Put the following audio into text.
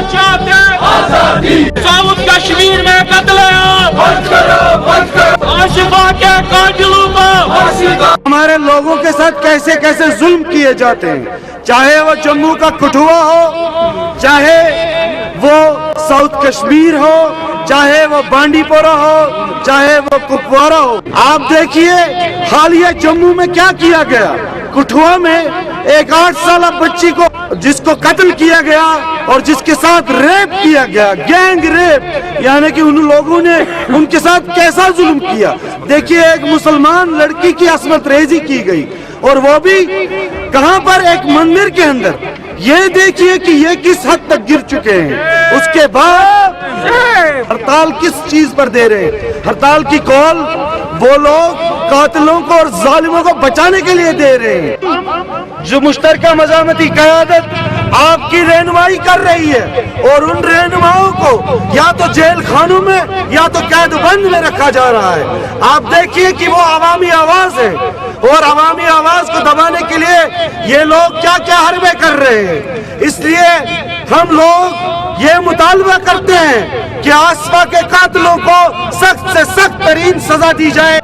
चाहते आजादी, साउथ कश्मीर में कत्लेआम बंद करो, आशिफा के कातिलों को फांसी दो। हमारे लोगों के साथ कैसे कैसे जुल्म किए जाते हैं, चाहे वो जम्मू का कठुआ हो, चाहे वो साउथ कश्मीर हो, चाहे वो बांडी पोरा हो, चाहे वो कुपवारा हो। आप देखिए हालिया जम्मू में क्या किया गया। कठुआ में एक 8 साल बच्ची को जिसको कत्ल किया गया और जिसके साथ रेप किया गया, गैंग रेप, यानी कि उन लोगों ने उनके साथ कैसा जुल्म किया। देखिए एक मुसलमान लड़की की असमत रेजी की गई और वो भी कहां पर, एक मंदिर के अंदर। ये देखिए कि ये किस हद तक गिर चुके हैं। उसके बाद हड़ताल किस चीज पर दे रहे हैं? हड़ताल की कॉल वो लोग कातिलों को और जालिमों को बचाने के लिए दे रहे हैं। जो मुश्तरका मज़ामती क़यादत आपकी रहनुमाई कर रही है और उन रहनुमाओं को या तो जेल खानों में या तो कैद बंद में रखा जा रहा है। आप देखिए कि वो अवामी आवाज है और अवामी आवाज को दबाने के लिए ये लोग क्या क्या हरबे कर रहे हैं। इसलिए हम लोग ये मुतालबा करते हैं कि आसपा के कातिलों को सख्त से सख्त तरीन सजा दी जाए